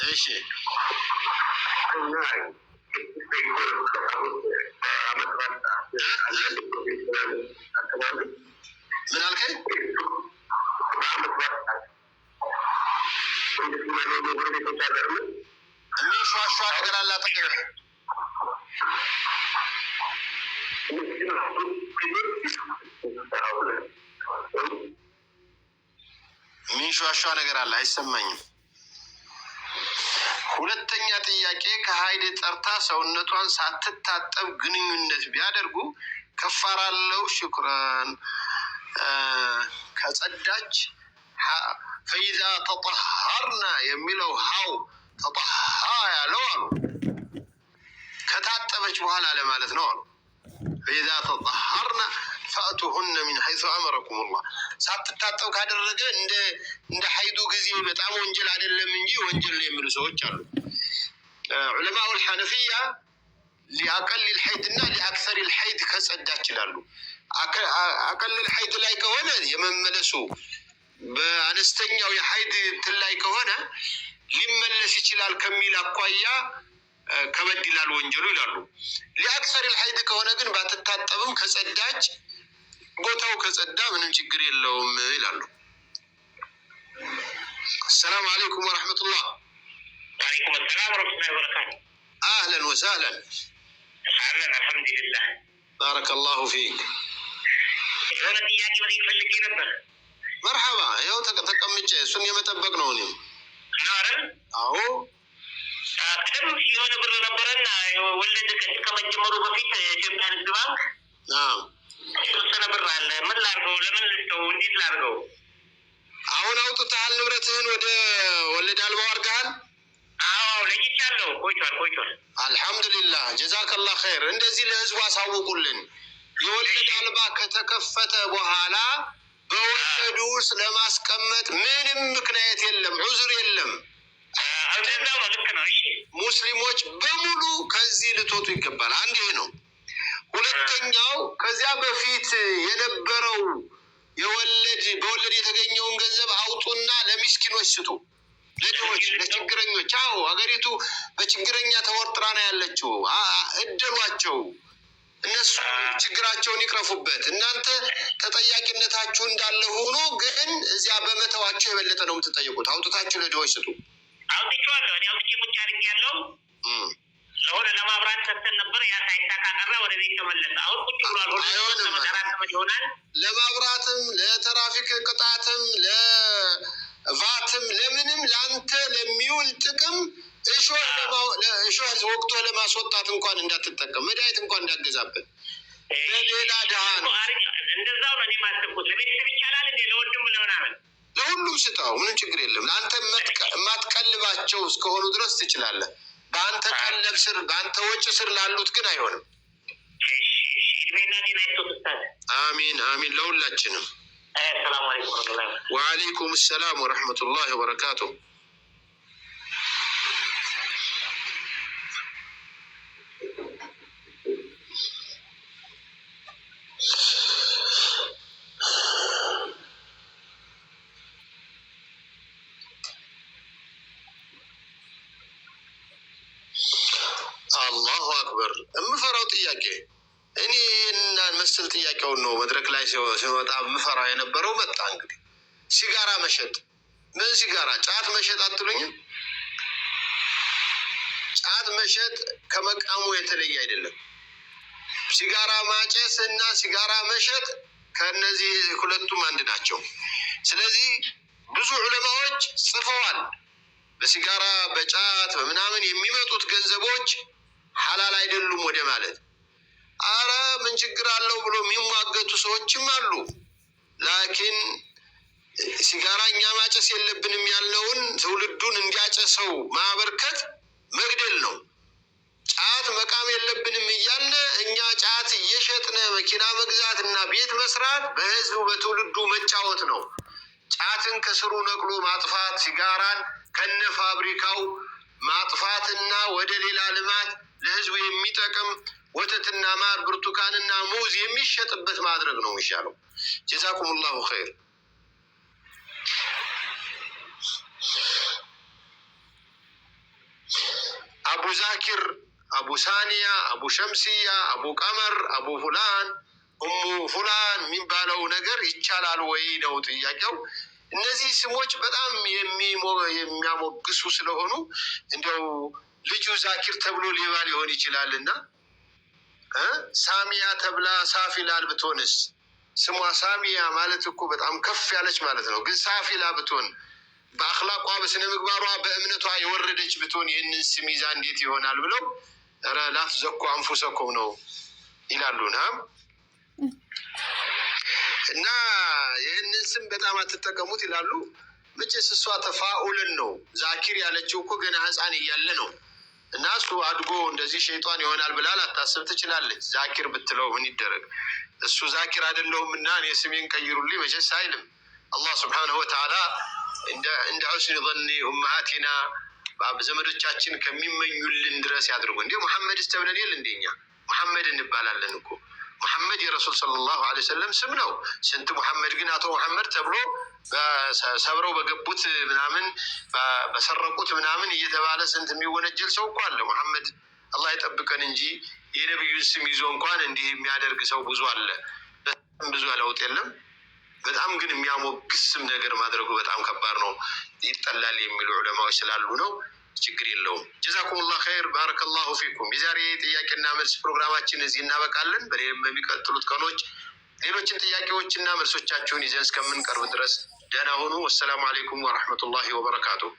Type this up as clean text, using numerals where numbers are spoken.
እሺ ምን አልከኝ? የሚንሿሿ ነገር አለ አጠገብህ? የሚንሿሿ ነገር አለ፣ አይሰማኝም። ሁለተኛ ጥያቄ ከሀይድ ጠርታ ሰውነቷን ሳትታጠብ ግንኙነት ቢያደርጉ ከፋራ አለው? ሽኩራን ከጸዳች ፈኢዛ ተጠሀርና የሚለው ሀው ተጠሀ ያለው አሉ ከታጠበች በኋላ ለማለት ነው አሉ። ፈኢዛ ተጠሀርና ፈእቱሁነ ሚን ሐይሱ አመረኩም ላህ። ሳትታጠብ ካደረገ እንደ ሀይዱ ጊዜ በጣም ወንጀል አይደለም እንጂ ወንጀል የሚሉ ሰዎች አሉ። ዑለማኡ ልሐነፊያ ሊአቀል ልሐይድ እና ሊአክሰር ልሐይድ ከጸዳች ይላሉ። አቀል ልሐይድ ላይ ከሆነ የመመለሱ በአነስተኛው የሐይድ እንትን ላይ ከሆነ ሊመለስ ይችላል ከሚል አኳያ ከበድ ይላል ወንጀሉ ይላሉ። ሊአክሰር ልሐይድ ከሆነ ግን ባትታጠብም ከጸዳች ቦታው ከጸዳ ምንም ችግር የለውም ይላሉ። አሰላሙ አለይኩም ወረሕመቱላህ። ወአለይኩም ሰላም ወረሕመቱላሂ ወበረካቱ። አህለን ወሰህለን። አለን አልሐምዱሊላህ። ባረከላሁ ፊክ። የሆነ ጥያቄ መጠየቅ ፈልጌ ነበር። መርሐባ፣ ያው ተቀምጬ እሱን የመጠበቅ ነው እኔም። ናረን አዎ፣ ቀደም ሲል የሆነ ብር ነበረና ወለድ ከመጀመሩ በፊት የኢትዮጵያ ንግድ ባንክ የተወሰነ ብር አለ። ምን ላድርገው? ለምን ልስተው? እንዴት ላድርገው? አሁን አውጥተሃል? ንብረትህን ወደ ወለድ አልባው አድርገሃል? አዎ ለይቻለሁ። ቆይቷል። አልሐምዱሊላህ ጀዛከላህ ኸይር። እንደዚህ ለህዝቡ አሳውቁልን። የወለድ አልባ ከተከፈተ በኋላ በወለዱ ውስጥ ለማስቀመጥ ምንም ምክንያት የለም፣ ዑዝር የለም። ሙስሊሞች በሙሉ ከዚህ ልትወጡ ይገባል። አንድ ይሄ ነው። ሁለተኛው ከዚያ በፊት የነበረው በወለድ የተገኘውን ገንዘብ አውጡና ለሚስኪኖች ስጡ፣ ለድሆች፣ ለችግረኞች። አዎ ሀገሪቱ በችግረኛ ተወጥራ ነው ያለችው። እደሏቸው፣ እነሱ ችግራቸውን ይቅረፉበት። እናንተ ተጠያቂነታችሁ እንዳለ ሆኖ ግን እዚያ በመተዋቸው የበለጠ ነው የምትጠየቁት። አውጥታችሁ ለድሆች ስጡ። አውጥቼዋለሁ። እኔ አውጥቼ ቁጭ አድርጌያለሁ። ለሆነ ለማብራት ሰጥተን ነበር። ያ ሳይሳካ ቀረ፣ ወደ ቤት ተመለሰ። አሁን ቁጭ ብሏል። ይሆናል ለማብራትም፣ ለትራፊክ ቅጣትም፣ ለቫትም፣ ለምንም ለአንተ ለሚውል ጥቅም እሾህ ወቅቶ ለማስወጣት እንኳን እንዳትጠቀም፣ መድኃኒት እንኳን እንዳትገዛበት ለሌላ ድሃ ነው። እንደዛው ነው እኔ የማስበው። ለቤተሰብ ይቻላል እንዴ? ለወንድም ለምናምን ለሁሉም ስጣው፣ ምንም ችግር የለም። ለአንተ የማትቀልባቸው እስከሆኑ ድረስ ትችላለህ። በአንተ ቀለብ ስር፣ በአንተ ወጭ ስር ላሉት ግን አይሆንም። አሚን አሚን፣ ለሁላችንም። ወአለይኩም ሰላም ወረሕመቱላሂ ወበረካቱ። አላሁ አክበር። የምፈራው ጥያቄ እኔ እና መሰል ጥያቄውን ነው መድረክ ላይ ሲወጣ የምፈራው የነበረው። መጣ እንግዲህ ሲጋራ መሸጥ። ምን ሲጋራ? ጫት መሸጥ አትሉኝም? ጫት መሸጥ ከመቃሙ የተለየ አይደለም። ሲጋራ ማጨስ እና ሲጋራ መሸጥ ከነዚህ ሁለቱም አንድ ናቸው። ስለዚህ ብዙ ዑለማዎች ጽፈዋል። በሲጋራ በጫት በምናምን የሚመጡት ገንዘቦች ሐላል አይደሉም ወደ ማለት። አረ ምን ችግር አለው ብሎ የሚሟገቱ ሰዎችም አሉ። ላኪን ሲጋራ እኛ ማጨስ የለብንም ያልነውን ትውልዱን እንዲያጨሰው ማበርከት መግደል ነው። ጫት መቃም የለብንም እያለ እኛ ጫት እየሸጥነ መኪና መግዛት እና ቤት መስራት በህዝቡ በትውልዱ መጫወት ነው። ጫትን ከስሩ ነቅሎ ማጥፋት፣ ሲጋራን ከነ ፋብሪካው ማጥፋትና ወደ ሌላ ልማት ለህዝቡ የሚጠቅም ወተትና ማር፣ ብርቱካንና ሙዝ የሚሸጥበት ማድረግ ነው የሚሻለው። ጀዛኩሙላሁ ኸይር። ዛኪር፣ አቡ ሳኒያ፣ አቡ ሸምሲያ፣ አቡ ቀመር፣ አቡ ፉላን፣ ኡሙ ፉላን የሚባለው ነገር ይቻላል ወይ ነው ጥያቄው። እነዚህ ስሞች በጣም የሚያሞግሱ ስለሆኑ እንዲያው ልጁ ዛኪር ተብሎ ሌባ ሊሆን ይችላልና ሳሚያ ተብላ ሳፊላል ብትሆንስ? ስሟ ሳሚያ ማለት እኮ በጣም ከፍ ያለች ማለት ነው። ግን ሳፊላ ብትሆን በአክላቋ በስነ ምግባሯ በእምነቷ የወረደች ብትሆን ይህንን ስም ይዛ እንዴት ይሆናል ብለው ኧረ ላትዘኩ አንፉሰኩም ነው ይላሉና እና ይህንን ስም በጣም አትጠቀሙት ይላሉ። መቼስ እሷ ተፋኡልን ነው ዛኪር ያለችው እኮ ገና ህፃን እያለ ነው። እና እሱ አድጎ እንደዚህ ሸይጣን ይሆናል ብላ ላታስብ ትችላለች። ዛኪር ብትለው ምን ይደረግ? እሱ ዛኪር አይደለሁም እና እኔ ስሜን ቀይሩልኝ መቼስ አይልም። አላህ ስብሓነሁ ወተዓላ እንደ ሑስኒ ظኒ ኡመሃቲና ዘመዶቻችን ከሚመኙልን ድረስ ያድርጉ። እንዲሁ መሐመድስ ተብለን የለ እንደኛ መሐመድ እንባላለን እኮ። መሐመድ የረሱል ሰለላሁ ዐለይሂ ወሰለም ስም ነው። ስንት መሐመድ ግን አቶ መሐመድ ተብሎ ሰብረው በገቡት ምናምን በሰረቁት ምናምን እየተባለ ስንት የሚወነጀል ሰው እኮ አለ። መሐመድ አላህ ይጠብቀን እንጂ የነቢዩን ስም ይዞ እንኳን እንዲህ የሚያደርግ ሰው ብዙ አለ። ብዙ ለውጥ የለም። በጣም ግን የሚያሞግስ ስም ነገር ማድረጉ በጣም ከባድ ነው። ይጠላል የሚሉ ዑለማዎች ስላሉ ነው። ችግር የለውም። ጀዛኩሙላህ ኸይር ባረከላሁ ፊኩም። የዛሬ ጥያቄና መልስ ፕሮግራማችን እዚህ እናበቃለን። በሚቀጥሉት ቀኖች ሌሎችን ጥያቄዎችና መልሶቻችሁን ይዘን እስከምንቀርብ ድረስ ደህና ሁኑ። ወሰላሙ አለይኩም ወረሕመቱላሂ ወበረካቱሁ።